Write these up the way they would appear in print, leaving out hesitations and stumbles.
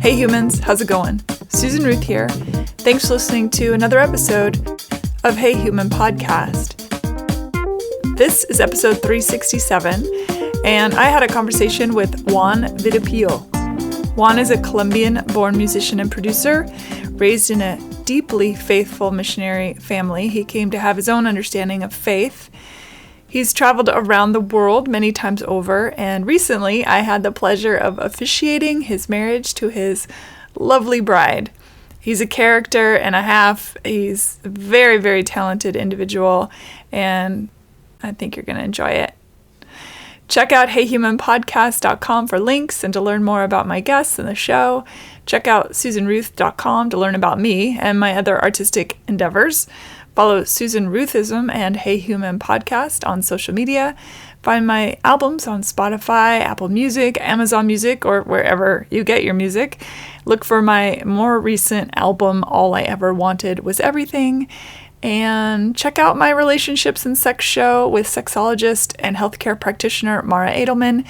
Hey humans, how's it going? Susan Ruth here. Thanks for listening to another episode of Hey Human Podcast. This is episode 367, and I had a conversation with Juan Vidopio. Juan is a Columbian-born musician and producer, raised in a deeply faithful missionary family. He came to have his own understanding of faith. He's traveled around the world many times over, and recently I had the pleasure of officiating his marriage to his lovely bride. He's a character and a half. He's a very, very talented individual, and I think you're going to enjoy it. Check out heyhumanpodcast.com for links and to learn more about my guests and the show. Check out susanruth.com to learn about me and my other artistic endeavors. Follow Susan Ruthism and Hey Human Podcast on social media. Find my albums on Spotify, Apple Music, Amazon Music, or wherever you get your music. Look for my more recent album, All I Ever Wanted Was Everything. And check out my relationships and sex show with sexologist and healthcare practitioner Mara Edelman.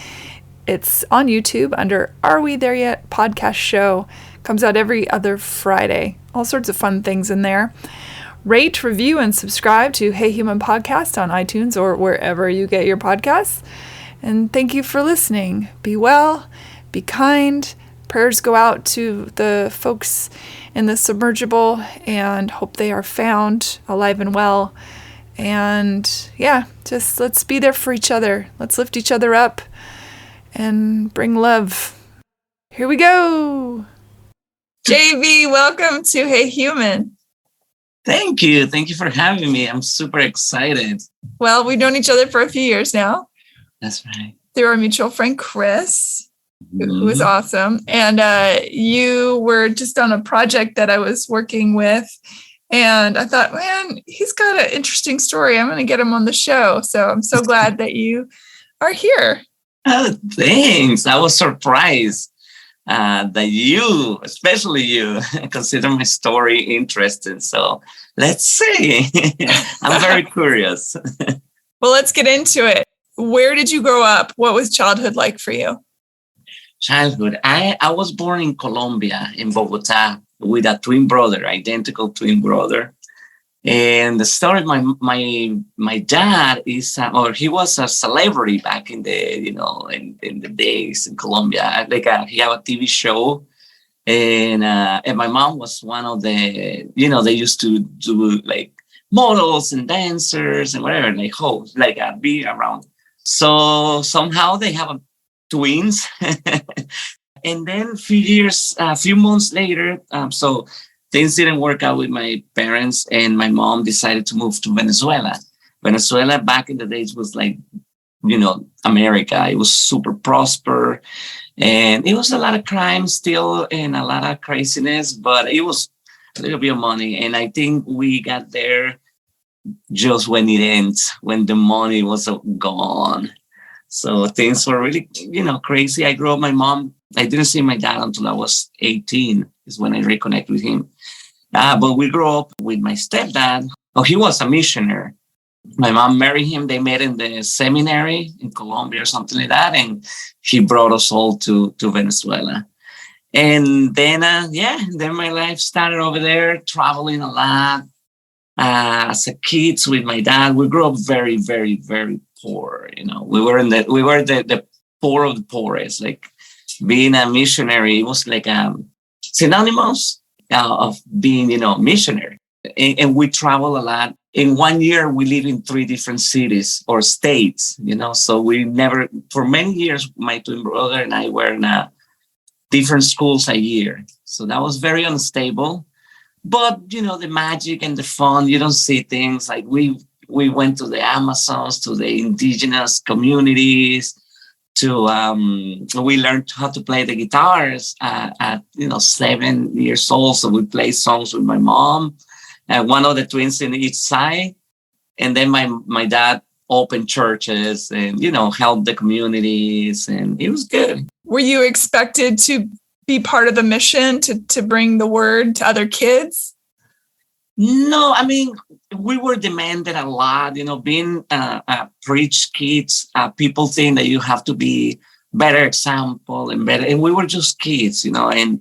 It's on YouTube under Are We There Yet podcast show. Comes out every other Friday. All sorts of fun things in there. Rate, review, and subscribe to Hey Human Podcast on iTunes or wherever you get your podcasts. And thank you for listening. Be well, be kind. Prayers go out to the folks in the submergible and hope they are found alive and well. And yeah, just let's be there for each other. Let's lift each other up and bring love. Here we go. JV, welcome to Hey Human. Thank you. Thank you for having me. I'm super excited. Well, we've known each other for a few years now. That's right. Through our mutual friend, Chris, who was awesome. And you were just on a project that I was working with. And I thought, man, he's got an interesting story. I'm going to get him on the show. So I'm so glad that you are here. Oh, thanks. I was surprised that you, especially you, consider my story interesting. So let's see. I'm very curious. Well, let's get into it. Where did you grow up? What was childhood like for you? Childhood. I was born in Colombia, in Bogota, with a twin brother, identical twin brother. And the story, my dad is, or he was a celebrity back in the, in the days in Colombia. He had a TV show, and my mom was one of the, they used to do like models and dancers and whatever, like host, be around. So somehow they have twins, and then a few months later, so. Things didn't work out with my parents, and my mom decided to move to Venezuela. Venezuela back in the days was like, America. It was super prosper, and it was a lot of crime still and a lot of craziness, but it was a little bit of money. And I think we got there just when it ends, when the money was gone. So things were really, crazy. I grew up, I didn't see my dad until I was 18 is when I reconnected with him. But we grew up with my stepdad. Oh, he was a missionary. My mom married him. They met in the seminary in Colombia or something like that. And he brought us all to Venezuela. And then, then my life started over there, traveling a lot. As a kids with my dad, we grew up very, very, very poor. We were the poor of the poorest. Like being a missionary, it was like synonymous of being, missionary. And we travel a lot. In 1 year, we live in 3 different cities or states, so we never, for many years, my twin brother and I were in different schools a year. So that was very unstable. But, the magic and the fun, you don't see things like we went to the Amazons, to the indigenous communities, we learned how to play the guitars at 7 years old. So we play songs with my mom, one of the twins in each side. And then my dad opened churches and, helped the communities, and it was good. Were you expected to be part of the mission to bring the word to other kids? No, we were demanded a lot, being preach kids. People think that you have to be better example and better. And we were just kids, and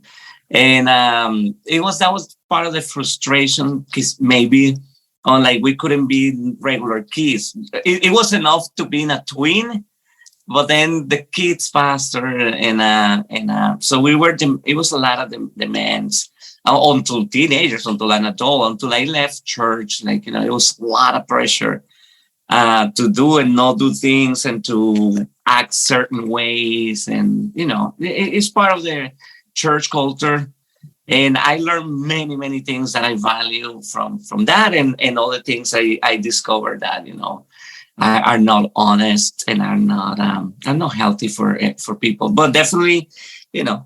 And that was part of the frustration, because maybe on like we couldn't be regular kids. It was enough to be in a twin, but then the kids faster, and so we were. It was a lot of the demands until teenagers, until an adult, until I left church. Like, you know, it was a lot of pressure to do and not do things, and to act certain ways, and you know, it's part of the church culture. And I learned many things that I value from that, and all the things I discovered that, you know, are not honest and are not healthy for people. But definitely, you know,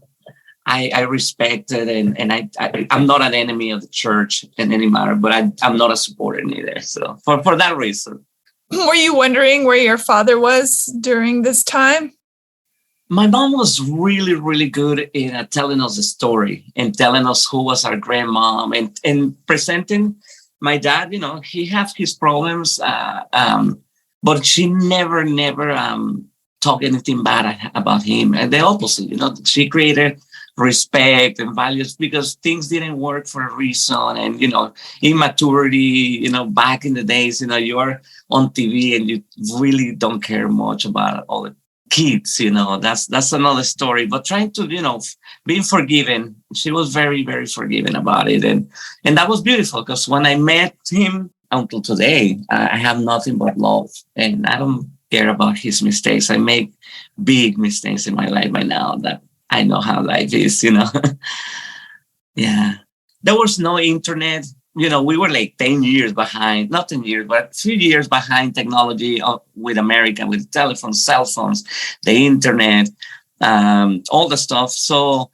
I respect it, and I'm not an enemy of the church in any matter, but I'm not a supporter either. So for that reason. Were you wondering where your father was during this time? My mom was really good in telling us the story and telling us who was our grandmom, and presenting my dad. You know, he has his problems, but she never talked anything bad about him. And the opposite, you know, she created respect and values, because things didn't work for a reason. And, you know, immaturity, you know, back in the days, you know, you're on TV and you really don't care much about all the kids, you know, that's another story. But trying to, you know, being forgiven, she was very forgiving about it. And that was beautiful, because when I met him until today, I have nothing but love, and I don't care about his mistakes. I make big mistakes in my life by now that I know how life is, you know. Yeah. There was no internet. You know, we were like 10 years behind, not 10 years, but a few years behind technology with America, with telephones, cell phones, the internet, all the stuff. So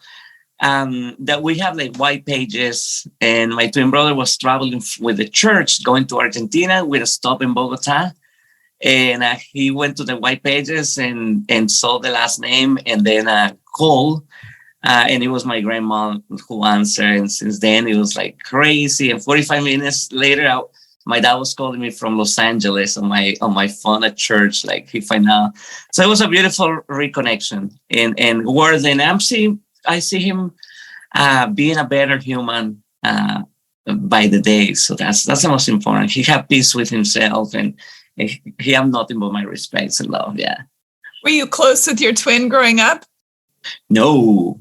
that we have like white pages, and my twin brother was traveling with the church, going to Argentina with a stop in Bogota. And he went to the white pages and saw the last name, and then called. And it was my grandma who answered. And since then, it was like crazy. And 45 minutes later, my dad was calling me from Los Angeles on my phone at church. Like, he found out. So it was a beautiful reconnection. And where then I see him being a better human by the day. So that's the most important. He had peace with himself, and he had nothing but my respect and love. Yeah. Were you close with your twin growing up? No,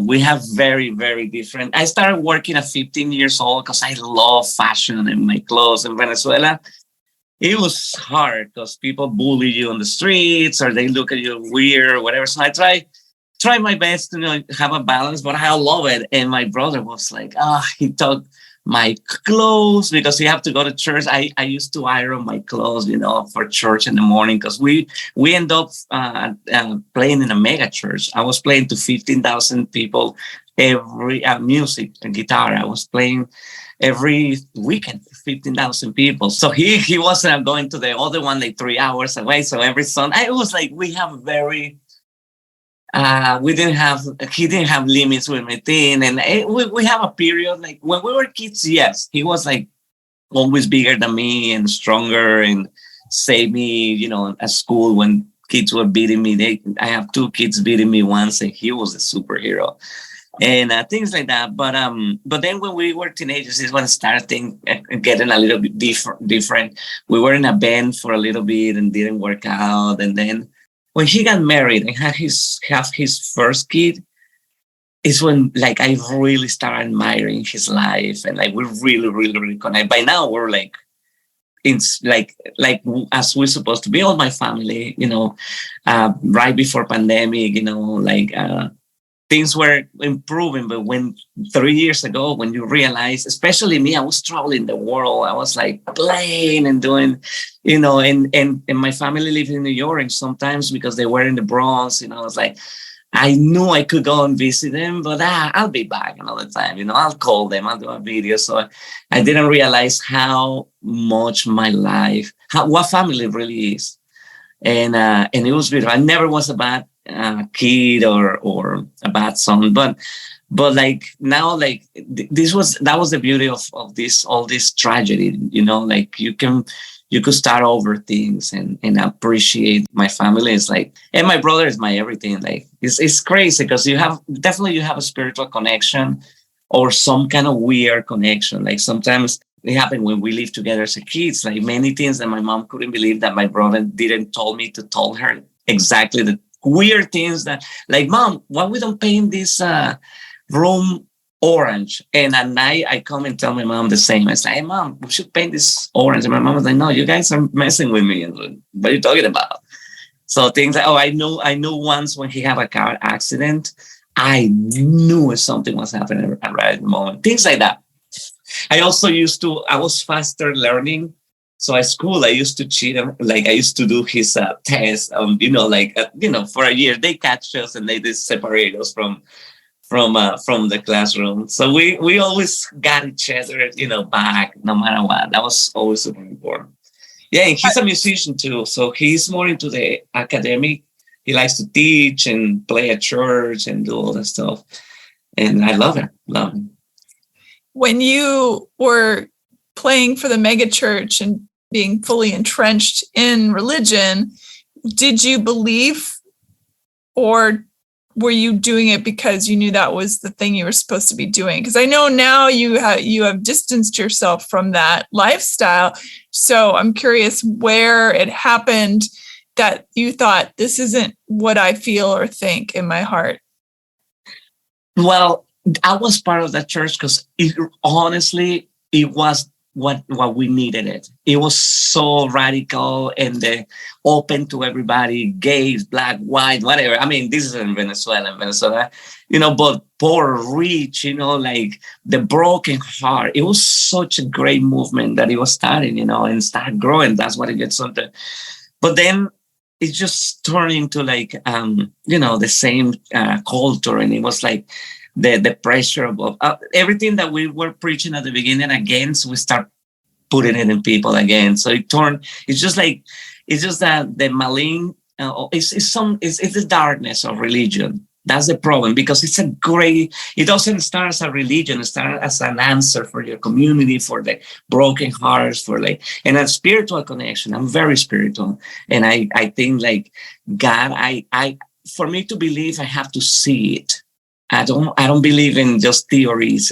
we have very different. I started working at 15 years old because I love fashion and my clothes in Venezuela. It was hard because people bully you on the streets, or they look at you weird or whatever. So I try my best to, you know, have a balance, but I love it. And my brother was like, he took my clothes because you have to go to church. I used to iron my clothes, you know, for church in the morning, because we end up playing in a mega church. I was playing to 15,000 people every music and guitar. I was playing every weekend, 15,000 people. So he wasn't going to the other one like 3 hours away. So every Sunday, it was like we have very. He didn't have limits with my thing. And we have a period, like when we were kids, yes, he was like always bigger than me and stronger, and saved me, you know, at school when kids were beating me. I have 2 kids beating me once, and he was a superhero, and things like that. But then when we were teenagers is when I started getting a little bit different. We were in a band for a little bit and didn't work out. And then when he got married and have his first kid, is when like I really started admiring his life, and like we really connect. By now we're like, it's like as we're supposed to be, all my family, you know, right before pandemic, you know, like things were improving. But when 3 years ago, when you realize, especially me, I was traveling the world. I was like playing and doing, you know, and my family lived in New York. And sometimes because they were in the Bronx, you know, I was like, I knew I could go and visit them, but I'll be back another time. You know, I'll call them, I'll do a video. So I didn't realize how much my life, what family really is. And it was beautiful. I never was a bad kid or a bad son, but like now, like that was the beauty of this, all this tragedy, you know, like you you could start over things and appreciate my family. It's like, and my brother is my everything. Like it's crazy because you have a spiritual connection or some kind of weird connection. Like sometimes it happened when we lived together as a kids, like many things that my mom couldn't believe that my brother didn't told me to tell her exactly the weird things that like, Mom, why we don't paint this room orange? And at night I come and tell my mom the same. I say, hey, Mom, we should paint this orange. And my mom was like, no, you guys are messing with me. And like, what are you talking about? So things like, I know once when he had a car accident, I knew something was happening right at the moment. Things like that. I was faster learning. So at school, I used to cheat. Like I used to do his test. For a year, they catch us and they just separate us from the classroom. So we always got each other, back no matter what. That was always super important. Yeah, and he's a musician too. So he's more into the academic. He likes to teach and play at church and do all that stuff. And I love him. When you were playing for the mega church and being fully entrenched in religion, did you believe, or were you doing it because you knew that was the thing you were supposed to be doing? Because I know now you have distanced yourself from that lifestyle. So I'm curious where it happened that you thought, this isn't what I feel or think in my heart. Well, I was part of that church because honestly, it was what we needed it. It was so radical and open to everybody, gays, black, white, whatever. I mean, this is in Venezuela, but poor, rich, like the broken heart. It was such a great movement that it was starting, and start growing. That's what it gets something. But then it just turned into like, the same culture. And it was like, the pressure of everything that we were preaching at the beginning against, we start putting it in people again. So it's just that the malign, it's the darkness of religion. That's the problem, because it doesn't start as a religion. It starts as an answer for your community, for the broken hearts, and a spiritual connection. I'm very spiritual. And I think like God, for me to believe, I have to see it. I don't believe in just theories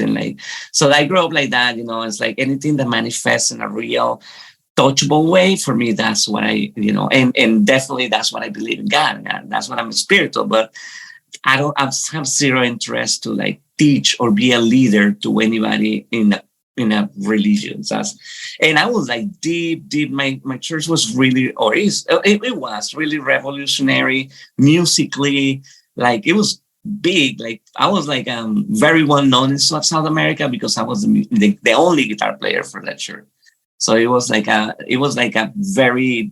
so I grew up like that, it's like anything that manifests in a real touchable way for me. That's what and definitely that's what I believe in God. That's what I'm spiritual, but I have zero interest to teach or be a leader to anybody in a religion. And I was deep. My church was really, it was really revolutionary musically. It was big. I was very well known in South America because I was the only guitar player for that church. So it was like a very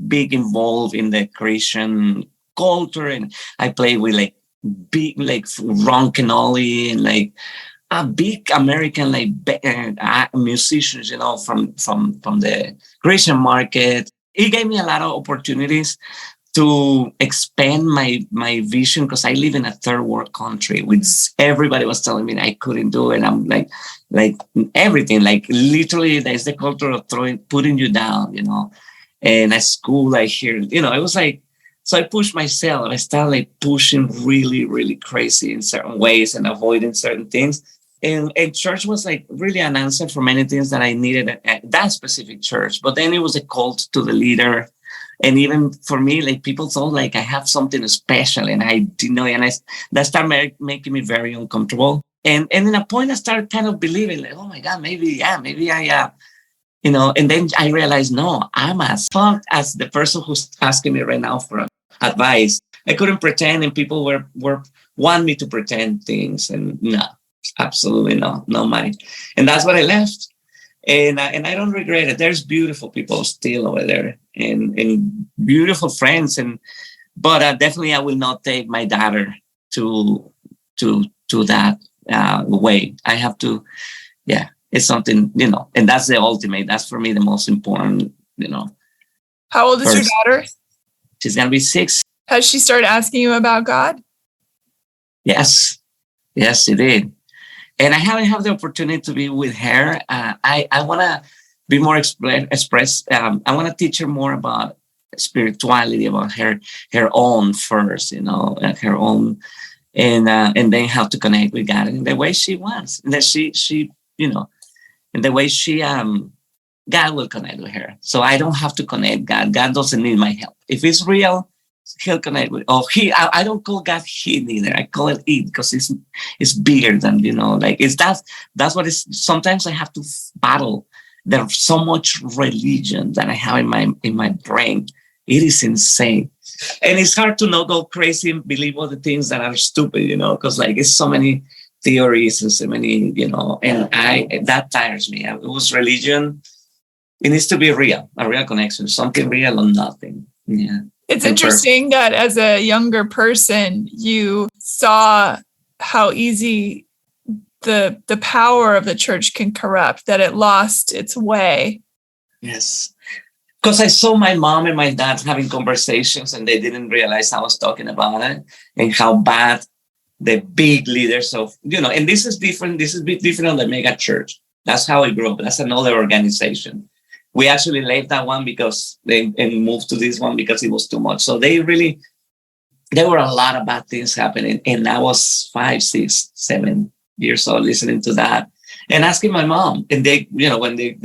big involved in the Christian culture, and I played with big Ron Kenoly and a big American musicians, from the Christian market. It gave me a lot of opportunities to expand my vision, because I live in a third world country, which everybody was telling me I couldn't do it. I'm like everything, literally there's the culture of putting you down, and at school I hear, it was so I pushed myself. I started pushing really, really crazy in certain ways and avoiding certain things. And church was really an answer for many things that I needed at that specific church. But then it was a cult to the leader. And even for me, people thought I have something special, and I didn't know. And that started making me very uncomfortable. And in a point, I started kind of believing, oh my God, maybe I, and then I realized, no, I'm as fucked as the person who's asking me right now for advice. I couldn't pretend, and people were want me to pretend things, and no, absolutely no mind. And that's what I left. And I don't regret it. There's beautiful people still over there, and beautiful friends. But definitely I will not take my daughter to that way. I have to, it's something, and that's the ultimate. That's for me the most important, How old is your daughter? She's going to be 6. Has she started asking you about God? Yes, she did. And I haven't had the opportunity to be with her. I want to be more express. I want to teach her more about spirituality, about her own first, her own, and then how to connect with God in the way she wants, and that she in the way she God will connect with her. So I don't have to connect God. God doesn't need my help. If it's real, he'll connect with. Oh, he. I don't call God he neither. I call it it because it's bigger than Like it's that's what is. Sometimes I have to battle. There's so much religion that I have in my brain. It is insane, and it's hard to not go crazy and believe all the things that are stupid. Because like it's so many theories and so many, and that tires me. It was religion. It needs to be real, a real connection, something real or nothing. Yeah. It's interesting that as a younger person, you saw how easy the power of the church can corrupt, that it lost its way. Yes. Because I saw my mom and my dad having conversations and they didn't realize I was talking about it and how bad the big leaders of, and this is different. This is a bit different on the mega church. That's how it grew up. That's another organization. We actually left that one because and moved to this one because it was too much. So there were a lot of bad things happening. And I was 5, 6, 7 years old listening to that and asking my mom. And they, when they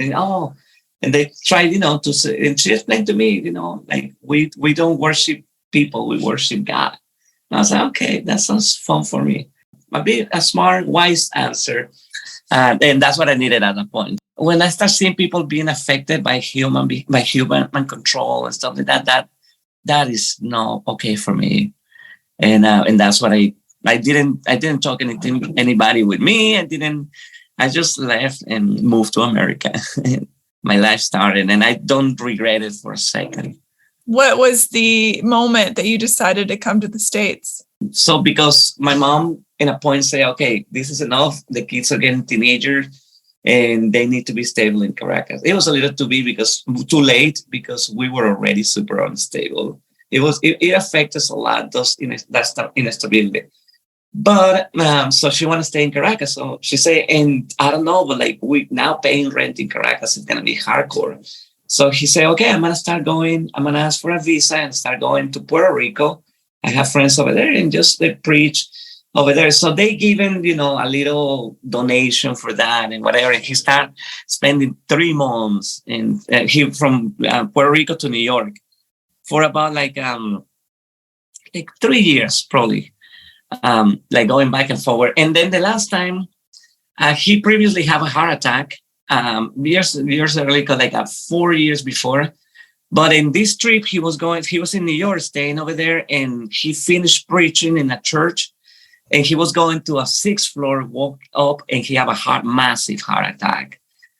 and they tried, to say, and she explained to me, like we don't worship people, we worship God. And I was like, okay, that sounds fun for me. A smart, wise answer. And that's what I needed at that point. When I start seeing people being affected by human control and stuff like that is not okay for me. And that's what I didn't talk anybody with me. I just left and moved to America. My life started and I don't regret it for a second. What was the moment that you decided to come to the States? So because my mom in a point say, okay, this is enough. The kids are getting teenagers and they need to be stable in Caracas. It was a little too late because we were already super unstable. It affected us a lot, that instability. But so she want to stay in Caracas. So she say, and I don't know, but like we now paying rent in Caracas is gonna be hardcore. So he said, okay, I'm gonna ask for a visa and start going to Puerto Rico. I have friends over there and just they preach over there. So they given, a little donation for that and whatever. And he started spending 3 months from Puerto Rico to New York for about like 3 years, probably. Like going back and forward. And then the last time he previously had a heart attack years early, like 4 years before. But in this trip, he was in New York, staying over there, and he finished preaching in a church. And he was going to a 6th floor, walked up, and he had a massive heart attack.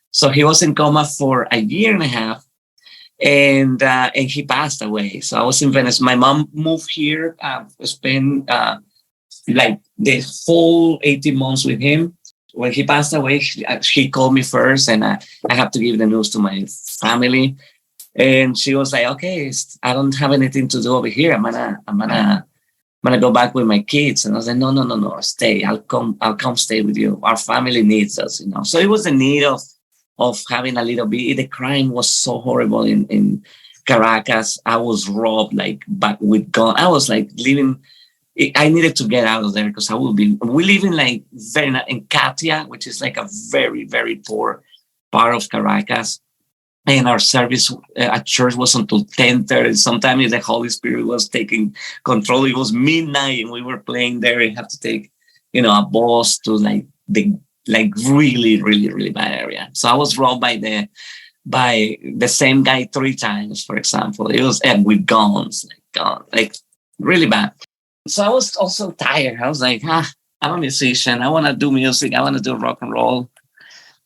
So he was in coma for a year and a half, and he passed away. So I was in Venice. My mom moved here, spent like the whole 18 months with him. When he passed away, she called me first, and I have to give the news to my family. And she was like, okay, I don't have anything to do over here. I'm gonna go back with my kids. And I was like, no, stay. I'll come stay with you. Our family needs us, So it was the need of having a little bit. The crime was so horrible in Caracas. I was robbed back with gun. I was like living. I needed to get out of there because we live in in Katia, which is like a very, very poor part of Caracas. And our service at church was until 10:30. Sometimes the Holy Spirit was taking control. It was midnight and we were playing there. You have to take, a bus to the really, really, really bad area. So I was robbed by the same guy 3 times, for example. It was with guns, really bad. So I was also tired. I was like, I'm a musician. I want to do music. I want to do rock and roll.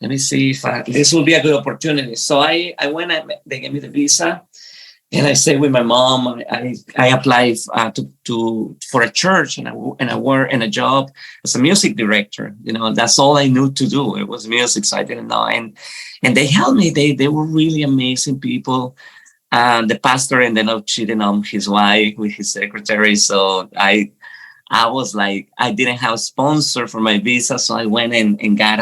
Let me see if this will be a good opportunity. So I went, they gave me the visa and I stayed with my mom. I applied for a church and I worked in a job as a music director. That's all I knew to do. It was music. So I didn't know. And they helped me. They were really amazing people. The pastor ended up cheating on his wife with his secretary. So I was like, I didn't have a sponsor for my visa. So I went and got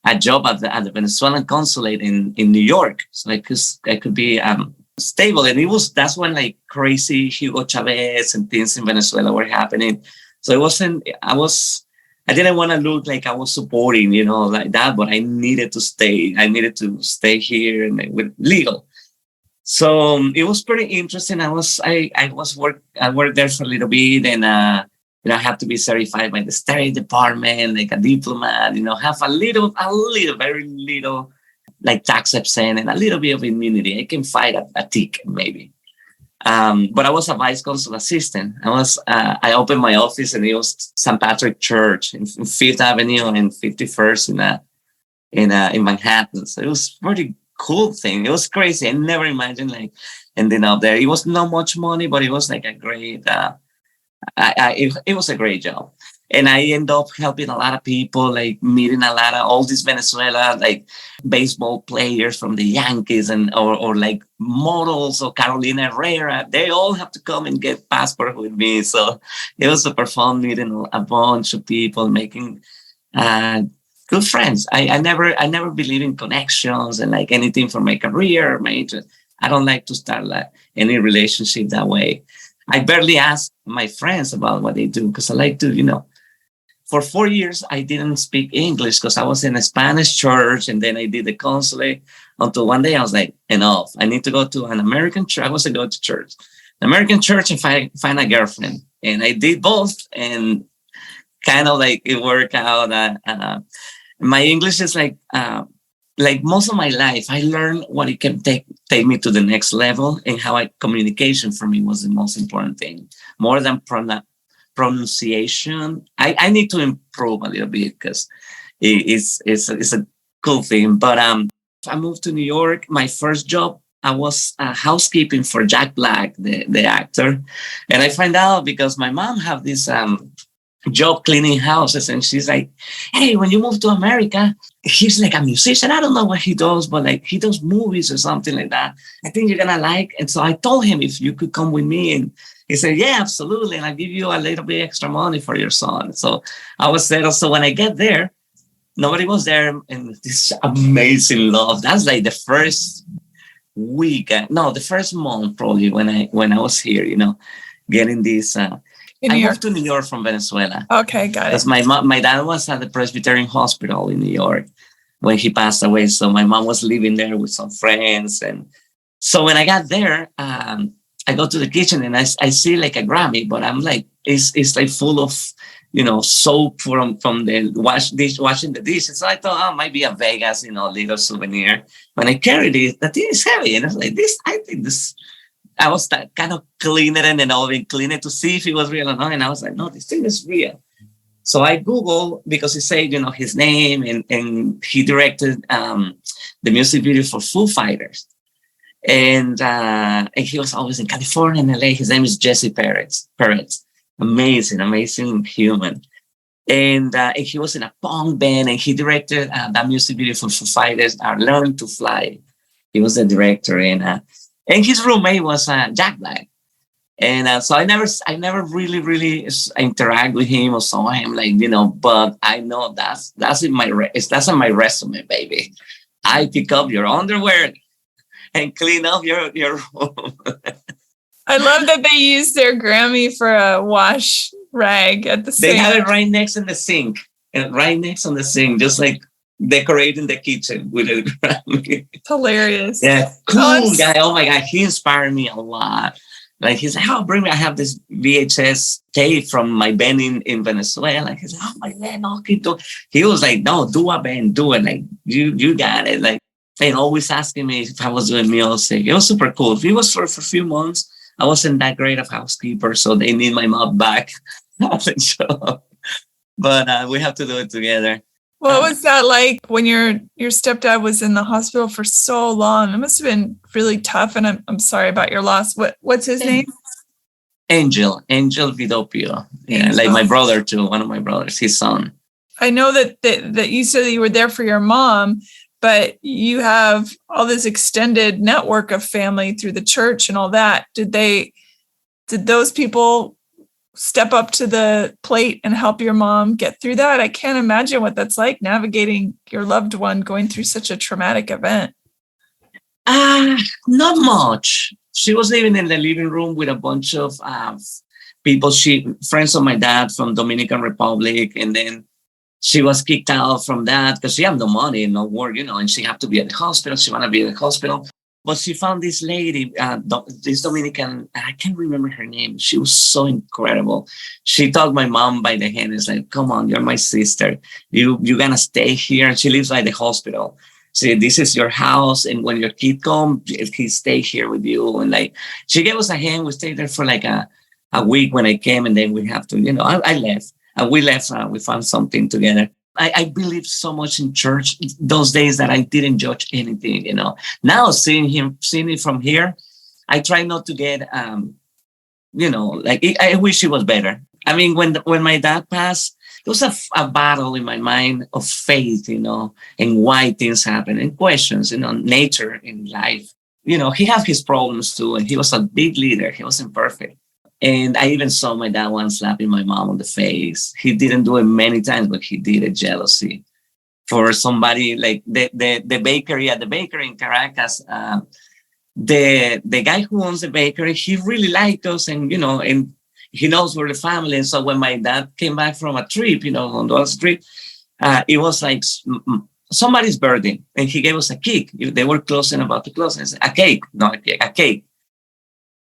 a job at the Venezuelan consulate in New York, so I could be stable. And that's when like crazy Hugo Chavez and things in Venezuela were happening. So I didn't want to look like I was supporting, like that, but I needed to stay. I needed to stay here and with legal. So it was pretty interesting. I worked there for a little bit, and I have to be certified by the State Department, like a diplomat. Have a little, very little, like tax exemption and a little bit of immunity. I can fight a tick maybe. But I was a vice consul assistant. I opened my office, and it was St. Patrick Church in Fifth Avenue and 51st in Manhattan. So it was pretty cool thing. It was crazy. I never imagined like ending up there. It was not much money, but it was like a great. It was a great job, and I ended up helping a lot of people, like meeting a lot of all these Venezuela like baseball players from the Yankees or like models or Carolina Herrera. They all have to come and get passport with me. So it was super fun meeting a bunch of people, making good friends. I never believe in connections and like anything for my career or my interest. I don't like to start like any relationship that way. I barely ask my friends about what they do because I like to, for 4 years, I didn't speak English because I was in a Spanish church, and then I did the consulate until one day I was like, enough. I need to go to an American church. I was to go to church, an American church, and find a girlfriend. And I did both, and kind of like it worked out. My English is like most of my life, I learned what it can take me to the next level, and how communication for me was the most important thing, more than pronunciation. I need to improve a little bit because it's a cool thing. But I moved to New York. My first job, I was housekeeping for Jack Black, the actor, and I find out because my mom have this job cleaning houses, and she's like, hey, when you move to America, he's like a musician. I don't know what he does, but like he does movies or something like that. I think you're gonna like. And so I told him if you could come with me, and he said, yeah, absolutely, and I'll give you a little bit extra money for your son. So I was there. So when I get there, nobody was there, and this amazing love. That's like the first week, the first month probably when I was here, getting this. I moved to New York from Venezuela. Okay, got it. Because my dad was at the Presbyterian Hospital in New York when he passed away. So my mom was living there with some friends. And so when I got there, I go to the kitchen and I see like a Grammy, but I'm like, it's like full of, soap from the washing the dishes. So I thought, it might be a Vegas, little souvenir. When I carried it, the thing is heavy. And I was like, I was kind of cleaning it in the oven, clean it to see if it was real or not. And I was like, no, this thing is real. So I Googled, because he said, his name, and he directed the music video for Foo Fighters. And he was always in California and LA. His name is Jesse Peretz. Amazing human. And he was in a punk band, and he directed that music video for Foo Fighters, Learn to Fly. He was the director, and his roommate was Jack Black. And so I never really interact with him or saw him, but I know that's in my on my resume, baby. I pick up your underwear and clean up your room. I love that they use their Grammy for a wash rag at the sink. They have it right next in the sink, just like decorating the kitchen with a Grammy. It's hilarious. Yeah, cool guy. Oh my God, he inspired me a lot. Like he's like, bring me. I have this VHS tape from my band in Venezuela. He's like, my God, no, he was like, no, do a band, do it. Like you got it. Like, and always asking me if I was doing music. It was super cool. It was for a few months. I wasn't that great of housekeeper, so they need my mom back. But we have to do it together. What was that like when your stepdad was in the hospital for so long? It must have been really tough, and I'm sorry about your loss. What's his name? Angel Vidopio. Yeah, Angel. Like my brother too, one of my brothers, his son. I know that you said that you were there for your mom, but you have all this extended network of family through the church and all that. Did those people step up to the plate and help your mom get through that? I can't imagine what that's like, navigating your loved one going through such a traumatic event. Not much. She was living in the living room with a bunch of people, friends of my dad from Dominican Republic, and then she was kicked out from that because she had no money, no work, and she had to be at the hospital. She wanted to be at the hospital. But she found this lady, this Dominican, I can't remember her name. She was so incredible. She took my mom by the hand. It's like, come on, you're my sister. You're going to stay here. And she lives by the hospital. She said, this is your house. And when your kid comes, he stay here with you. And like, she gave us a hand. We stayed there for like a week when I came. And then we have to, I left. And we left. We found something together. I believed so much in church those days that I didn't judge anything, Now seeing it from here, I try not to get, I wish it was better. I mean, when my dad passed, there was a battle in my mind of faith, and why things happen and questions, nature in life. He had his problems too, and he was a big leader. He wasn't perfect. And I even saw my dad once slapping my mom on the face. He didn't do it many times, but he did it jealousy for somebody like the bakery at the bakery in Caracas. The guy who owns the bakery, he really liked us, and and he knows we're the family. And so when my dad came back from a trip, on those trip, it was like somebody's birthday, and he gave us a cake. They were closing, about to close, and I said, a cake, not a cake, a cake.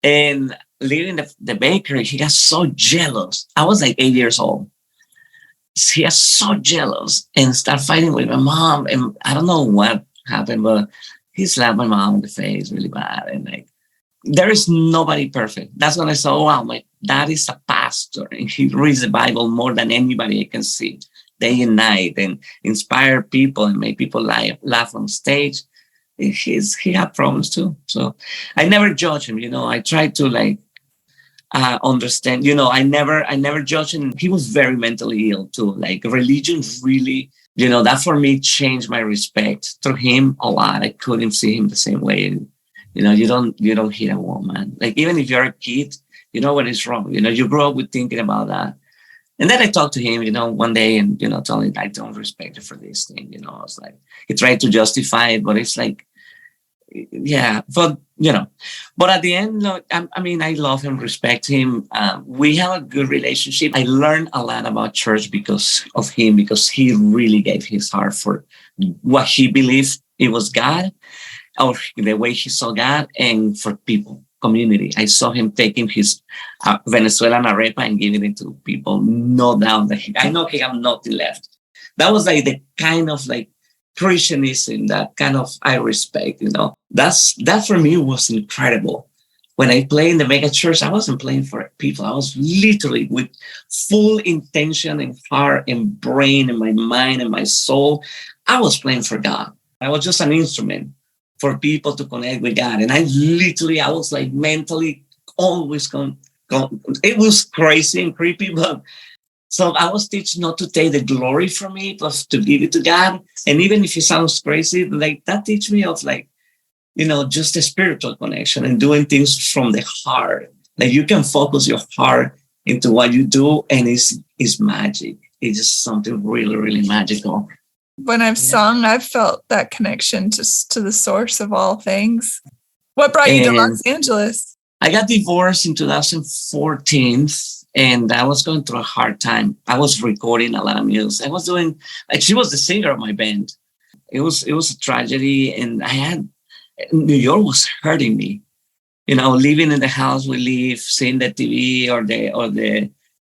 And leaving the bakery, he got so jealous. I was like 8 years old. He got so jealous and started fighting with my mom. And I don't know what happened, but he slapped my mom in the face really bad. And like, there is nobody perfect. That's when I saw, wow, my dad is a pastor and he reads the Bible more than anybody I can see day and night, and inspire people and make people laugh on stage. He had problems too. So I never judge him, I try to understand, I never judge him. He was very mentally ill too. Like religion really, that for me changed my respect through him a lot. I couldn't see him the same way. You don't hit a woman. Like even if you're a kid, you know what is wrong. You grow up with thinking about that. And then I talked to him, one day and, told him I don't respect you for this thing. I was like, he tried to justify it, but it's like, yeah, but, but at the end, I love him, respect him. We have a good relationship. I learned a lot about church because of him, because he really gave his heart for what he believed it was God, or the way he saw God, and for people. Community. I saw him taking his Venezuelan arepa and giving it to people. No doubt that I know he have nothing left. That was like the kind of like Christianism that kind of I respect. That for me was incredible. When I play in the mega church, I wasn't playing for people. I was literally with full intention and heart and brain and my mind and my soul. I was playing for God. I was just an instrument for people to connect with God. And I was like mentally always it was crazy and creepy, but so I was teaching not to take the glory from me, but to give it to God. And even if it sounds crazy, like that teach me of like, just a spiritual connection and doing things from the heart. Like you can focus your heart into what you do, and it's magic. It's just something really, really magical. When I've sung, I've felt that connection just to the source of all things. What brought you to Los Angeles? I got divorced in 2014, and I was going through a hard time. I was recording a lot of music. I was doing, she was the singer of my band. It was a tragedy, and New York was hurting me. Living in the house we live, seeing the TV or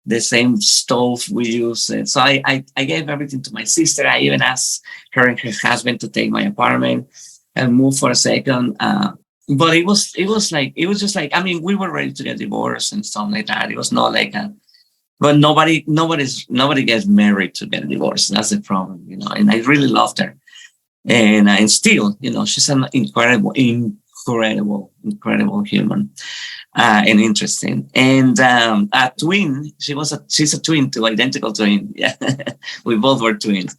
the same stove we use. So I gave everything to my sister. I even asked her and her husband to take my apartment and move for a second. But it was just like, we were ready to get divorced and stuff like that. It was not like but nobody gets married to get divorced. That's the problem, and I really loved her. And still, she's an incredible human. And interesting. And a twin, she's a twin too, identical twin. Yeah, we both were twins.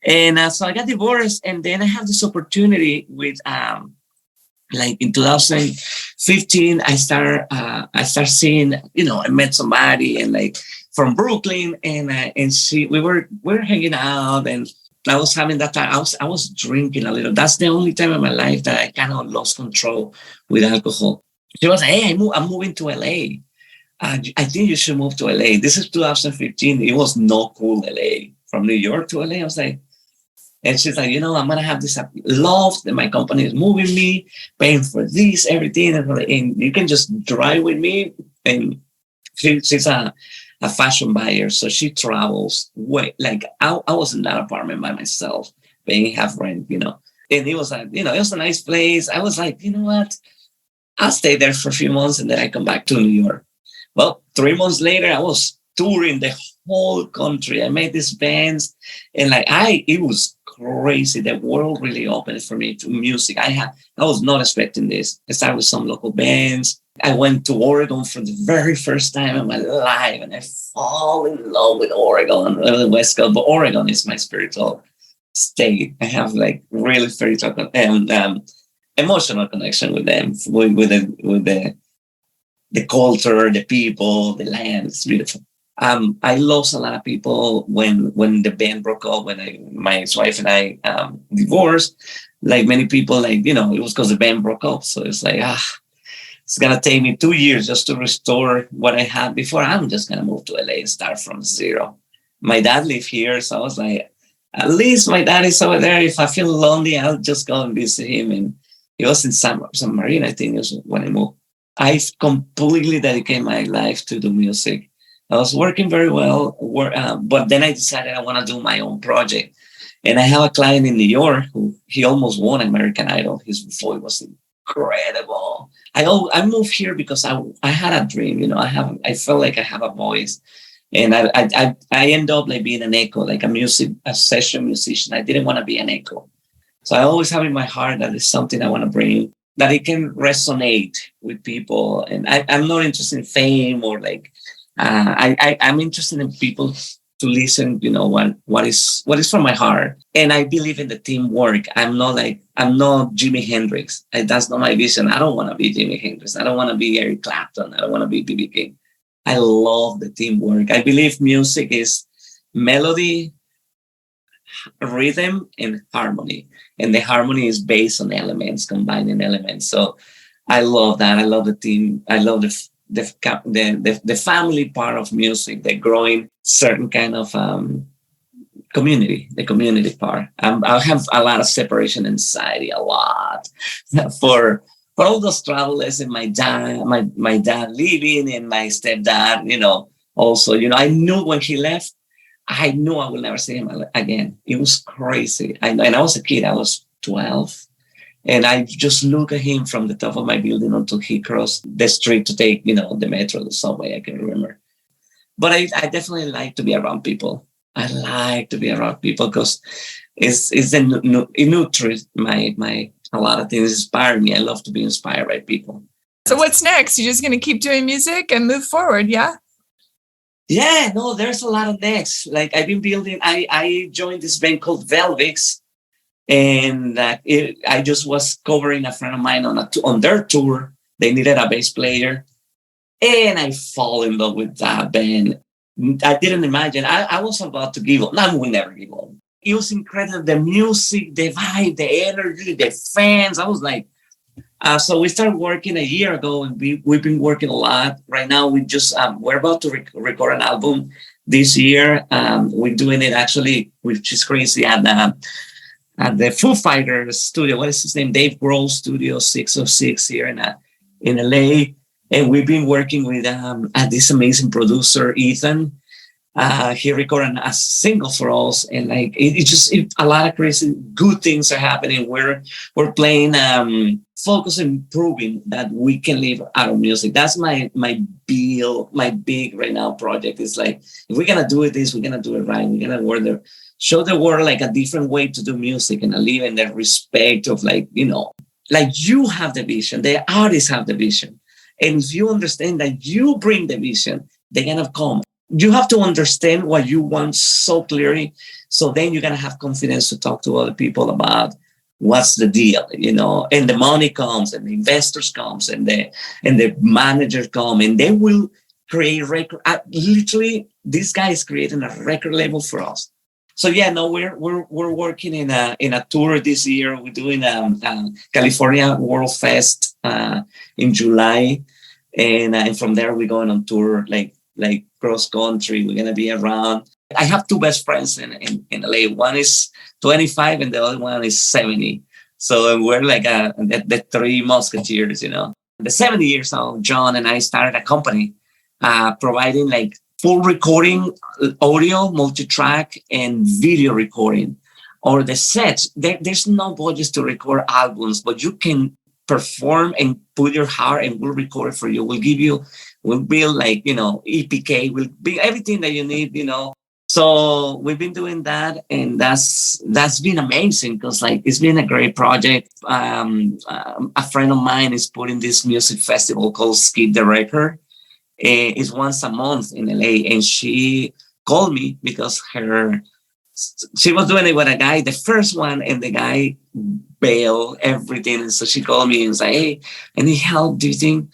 And so I got divorced, and then I have this opportunity with like in 2015, I start seeing, I met somebody and like from Brooklyn, and we were hanging out, and I was having that time. I was drinking a little. That's the only time in my life that I kind of lost control with alcohol. She was like, "Hey, I'm moving to LA. I think you should move to LA." This is 2015. It was not cool, LA. From New York to LA. I was like, and she's like, I'm going to have this loft that my company is moving me, paying for this, everything. And you can just drive with me. And she's a fashion buyer. So she travels way, like I was in that apartment by myself, paying half rent, And it was it was a nice place. I was like, you know what? I'll stay there for a few months and then I come back to New York. Well, 3 months later, I was touring the whole country. I made these bands, and it was crazy. The world really opened for me to music. I was not expecting this. I started with some local bands. I went to Oregon for the very first time in my life, and I fall in love with Oregon, the West Coast. But Oregon is my spiritual state. I have like really spiritual and emotional connection with them, with the culture, the people, the land. It's beautiful. I lost a lot of people when the band broke up, when my ex-wife and I divorced. Like many people, it was because the band broke up. So it's like, it's going to take me 2 years just to restore what I had before. I'm just going to move to LA and start from zero. My dad lived here. So I was like, at least my dad is over there. If I feel lonely, I'll just go and visit him. And he was in San Marino, I think it was when I moved. I completely dedicated my life to the music. I was working very well, but then I decided I want to do my own project. And I have a client in New York who he almost won American Idol. His voice was incredible. I moved here because I had a dream. I felt like I have a voice, and I end up like being an echo, like a session musician. I didn't want to be an echo, so I always have in my heart that it's something I want to bring, that it can resonate with people. And I'm not interested in fame or like. I'm interested in people to listen, what is from my heart. And I believe in the teamwork. I'm not Jimi Hendrix. That's not my vision. I don't want to be Jimi Hendrix. I don't want to be Eric Clapton. I don't want to be B.B. King. I love the teamwork. I believe music is melody, rhythm, and harmony. And the harmony is based on elements, combining elements. So I love that. I love the team. I love the family part of music, the growing certain kind of community, the community part. I have a lot of separation anxiety, a lot for all those travelers, and my dad leaving, and my stepdad, also, I knew when he left, I knew I will never see him again. It was crazy. And I was a kid. I was 12. And I just look at him from the top of my building until he crossed the street to take, the metro, the subway, I can remember. But I definitely like to be around people. I like to be around people because it nurtures a lot of things, inspire me. I love to be inspired by people. So what's next? You're just going to keep doing music and move forward, yeah? Yeah, no, there's a lot of next. Like I've been building, I joined this band called Velvix. And I just was covering a friend of mine on their tour. They needed a bass player, and I fall in love with that band. I didn't imagine. I was about to give up. No, we never give up. It was incredible. The music, the vibe, the energy, the fans. I was like, so we started working a year ago, and we've been working a lot. Right now, we're about to record an album this year. We're doing it actually, which is crazy, at the Foo Fighters studio. What is his name? Dave Grohl Studio 606 here in LA. And we've been working with this amazing producer, Ethan. He recorded a single for us, and a lot of crazy good things are happening. We're playing, focusing, proving that we can live out of music. That's my big right now project. Is like, if we're gonna do this, we're gonna do it right. We're gonna show the world like a different way to do music, and live in the respect of like you have the vision, the artists have the vision. And if you understand that you bring the vision, they're going to come. You have to understand what you want so clearly. So then you're going to have confidence to talk to other people about what's the deal, and the money comes and the investors comes and the managers come and they will create record. Literally, this guy is creating a record label for us. So yeah, no, we're working in a tour this year. We're doing California World Fest in July, and from there we're going on tour like cross country. We're gonna be around. I have two best friends in LA. One is 25 and the other one is 70. So we're like the three musketeers, The 70 years old, John and I started a company providing like full recording, audio, multi-track, and video recording. Or the sets, there's no budget to record albums, but you can perform and put your heart and we'll record it for you. We'll build like, EPK, we'll build everything that you need, So we've been doing that, and that's been amazing because like it's been a great project. A friend of mine is putting this music festival called Skip the Record. It's once a month in LA, and she called me because she was doing it with a guy, the first one, and the guy bailed everything. And so she called me and said, "Hey, any help? Do you think?"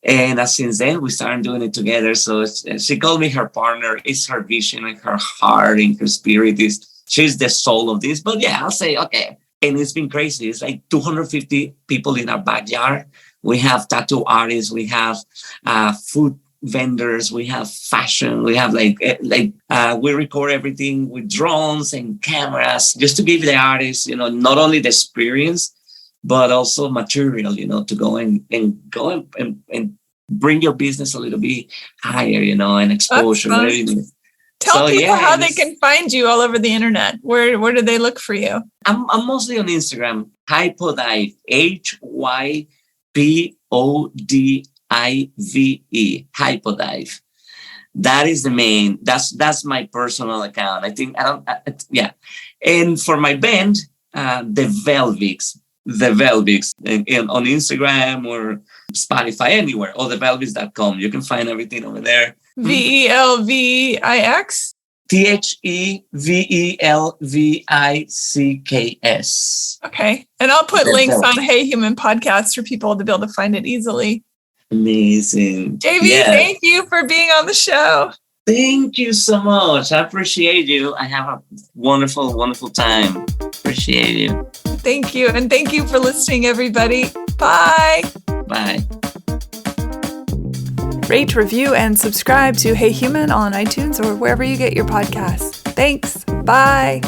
And since then, we started doing it together. So she called me her partner. It's her vision and her heart and her spirit. She's the soul of this. But yeah, I'll say, okay. And it's been crazy. It's like 250 people in our backyard. We have tattoo artists. We have food vendors. We have fashion. We have we record everything with drones and cameras just to give the artists, not only the experience, but also material, to go and bring your business a little bit higher, and exposure. Tell people how they can find you all over the internet. Where do they look for you? I'm mostly on Instagram. Hypodive, HYPODIVE, Hypodive. That is the main. That's my personal account. I think yeah. And for my band, the Velvics. On Instagram or Spotify, anywhere, or thevelvics.com. You can find everything over there. VELVIX? THEVELVICKS. Okay. And I'll put links on Hey Human Podcast for people to be able to find it easily. Amazing. JV, Thank you for being on the show. Thank you so much. I appreciate you. I have a wonderful, wonderful time. Appreciate you. Thank you. And thank you for listening, everybody. Bye. Bye. Rate, review, and subscribe to Hey Human on iTunes or wherever you get your podcasts. Thanks. Bye.